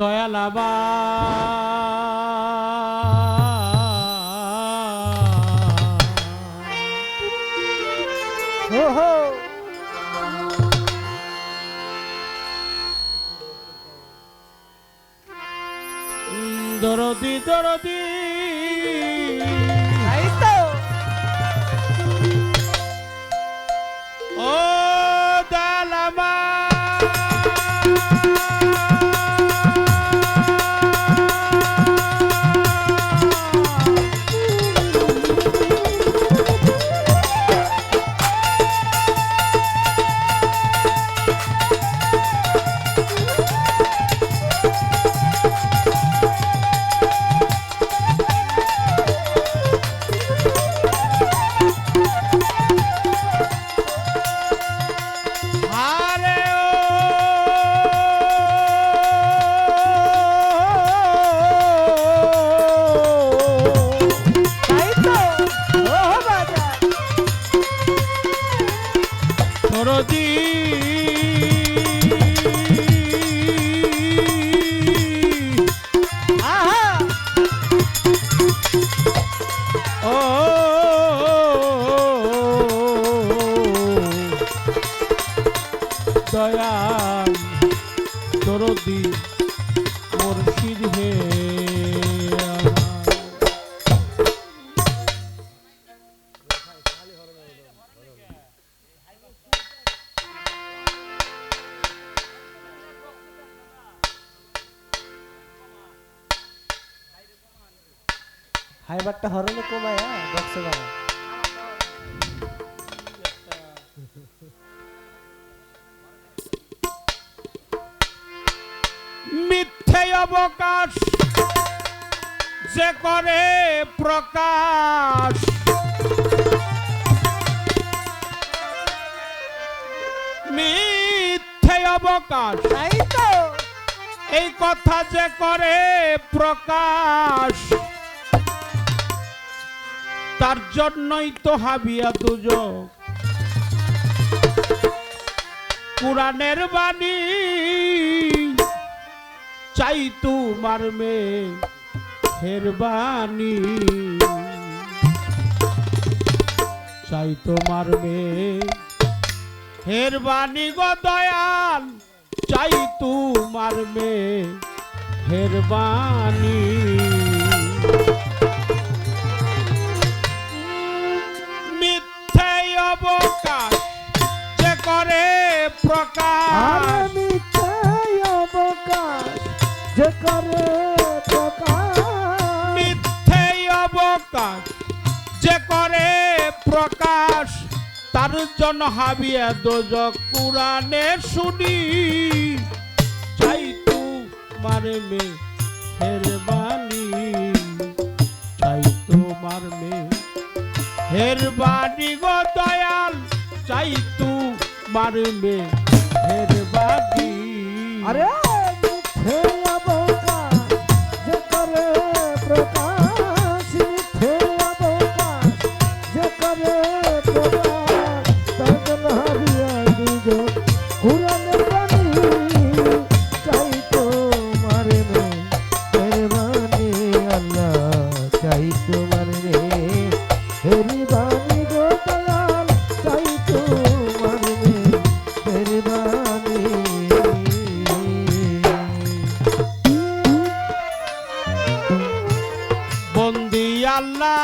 দয়ালাবা দরদি দরদি ও দয়ালাবা দরদি ও দয়াল দরদি মুর্শিদ হে হাইবারটা হরনে কমায়া বক্সে বাবা মিথ্যে অবকাশ যে করে প্রকাশ মিথ্যে অবকাশ তাই তো এই কথা যে করে প্রকাশ তার জন্যই তো হাবিয়া দুজক কুরআনের বাণী চাই তোমার মেহেরবানি চাই তোমার মেহেরবানি গো দয়াল চাই তোমার মেহেরবানি মিথ্যে অবকাশ যে করে প্রকাশ মিথ্যে অবকাশ যে করে প্রকাশ মিথ্যে অবকাশ যে করে প্রকাশ তার জন্য হাবিয়া দোজক কুরআনে শুনি চাই তোমার মেহেরবানি চাই তোমার মেহেরবানি গো দয়াল চাই তোমার মেহেরবানি আরে মিথ্যে অবকাশ যে করে প্রকাশ মিথ্যে অবকাশ যে করে প্রকাশ তার জন্য হারিয়া দুজন কুরআনের বাণী চাই তোমার মেহেরবানি আল্লাহ চাই তোমার মেহেরবানি গো দয়াল চাই তোমার মেহেরবানি বন্দি আল্লাহ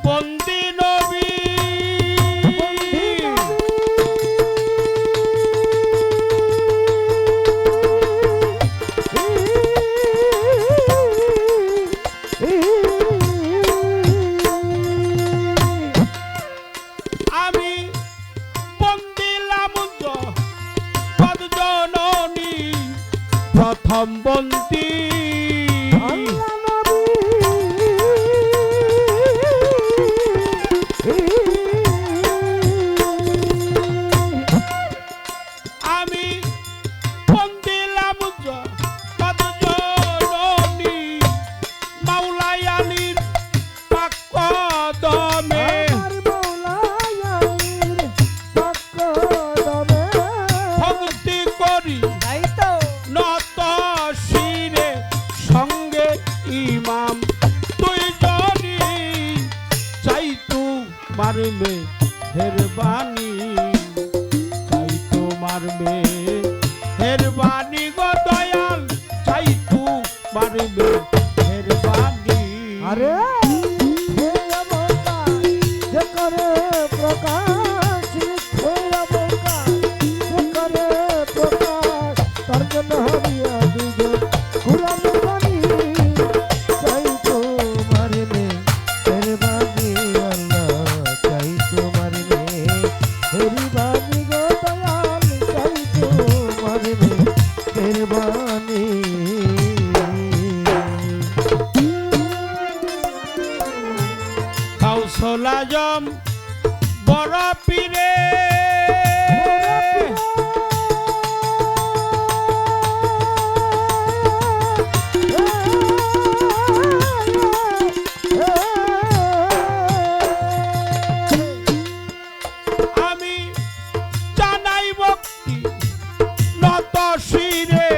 বন্দি নবী আমি বন্দিলাম পদ জননী প্রথম বন্দি আমি বন্দিলাম পদ জননী মাওলাই আলীর পাক কদমে ভক্তি করি নত মারবে মেহরবানি। আরে হে অবতার যে করে প্রকাশ, হে অবতার যে করে প্রকাশ, তার জন্য হারিয়া দুজন কুরআন বাণী। চাই তোমার মেহরবানি আল্লাহ, চাই তোমার মেহরবানি গো দয়াল, চাই তোমার মেহরবানি। গাউসুল আজম বড় পীরে আমি জানাই ভক্তি নত শিরে।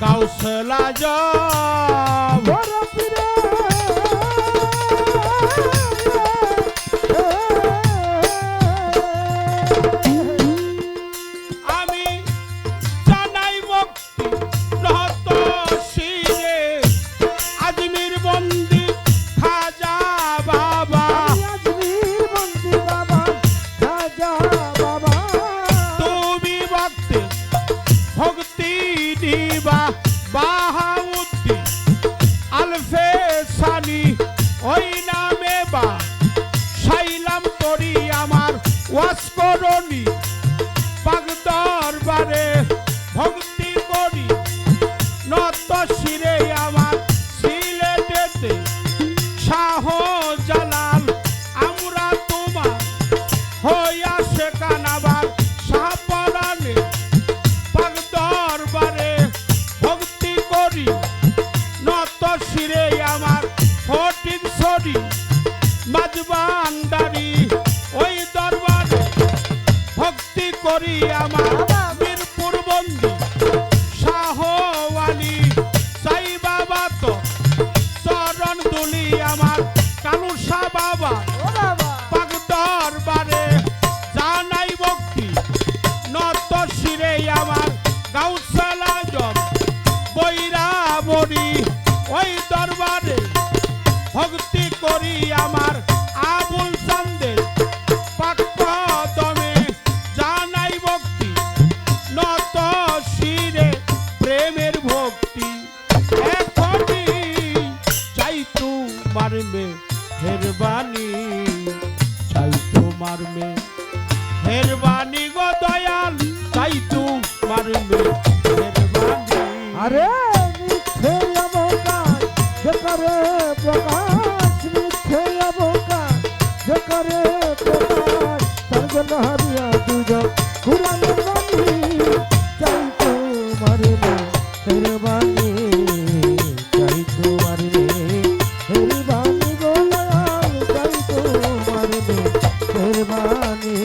গাউসুল আজম আমি জানাই ভক্তি নত শিরে। আজমির বন্দি খাজা বাবা, তুমি ভক্তি ভক্তি দিবা। বাহাউদ্দিন আলফে সানি ওই নামে বা সাইলাম তরি আমার ওয়াজ করণি। পাক দরবারে ভক্তি করি নত শিরে আমার সিলেটেতে শাহ জালাল। আমরা তোমার হইয়া শেখান আবার শাহপরানে। পাক দরবারে ভক্তি করি নত শিরে আমার ফটিক সরি মাজবান্ডারি। ওই দরবারে ভক্তি করি আমার মিরপুর বন্দি শাহ ওয়ালি। সাই বাবা তো চরণ দুলি আমার কালুসা বাবা। পাক দরবারে জানাই ভক্তি নত শিরে আমার গাউসুল আজম বৈরামণি। ওই দরবারে ভক্তি করি আমার আবুল চান্দের পাক কদমে। জানাই ভক্তি নত শিরে প্রেমের ভক্তি। এখনই চাই তোমার মেহরবানি, চাই তোমার মেহরবানি গো দয়াল, চাই তোমার মেহরবানি। আরে মিথ্যে অবকাশ যে করে প্রকাশ, মিথ্যে অবকাশ যে করে প্রকাশ, তার জন্য হারিয়া দুজন কুরআন বাণী। চাই তোমার মেহরবানি, চাই তোমার মেহরবানি গো দয়াল, চাই তোমার মেহরবানি।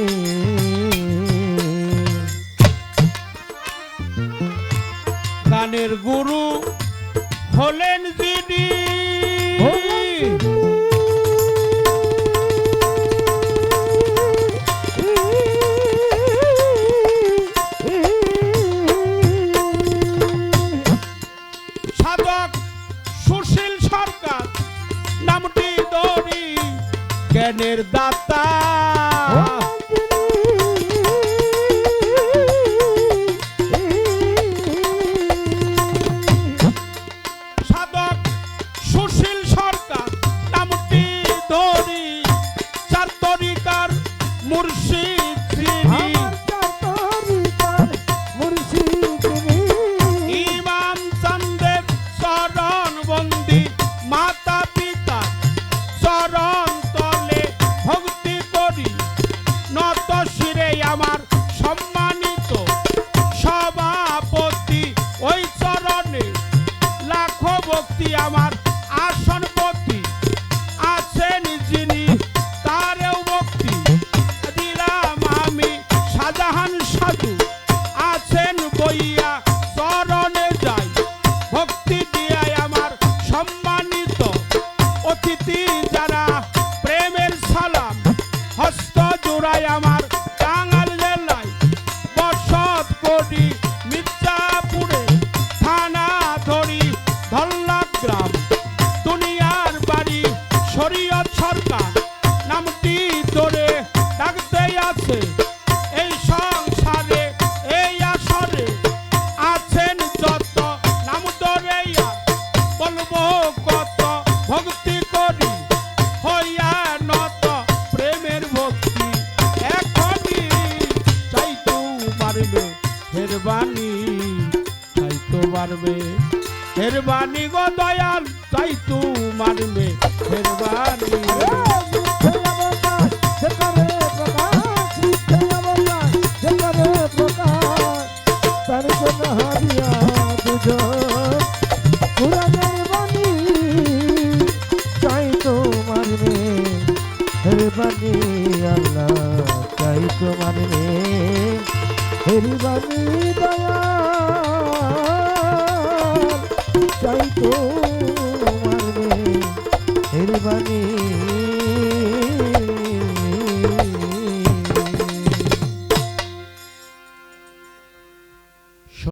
গানের গুরু হলেন যিনি সাধক সুশীল সরকার। নামটি ধরি জ্ঞানের দাতা। সাধক সুশীল সরকার নামটি ধরি চার তরিকার মুর্শিদ যিনি। ইমাম চান্দের চরণ বন্দি মাতা পিতা চরণ তলে ভক্তি করি নত শিরে আমার সম্মানিত সভাপতি। ওই চরণে লাখো ভক্তি আমার আসনপতি আছেন যিনি, তারেও ভক্তি দিলাম আমি। শাহজাহান সাধু আছেন বইয়া চরণে যাই ভক্তি দিয়াই আমার সম্মানিত অতিথি যারা প্রেমের সালাম হস্ত জোড়ায় আমার টাঙ্গাইল জেলায় বসত করি মির্জাপুরে থানা ধরি ধল মেহরবানি গো দয়াল চাই তোমার মেহরবানি তার জন্য হাবিয়া দুজন পুরাণের বাণী চাই তোমার মেহরবানি আল্লাহ চাই তোমার মেহরবানি দয়াল চাই তো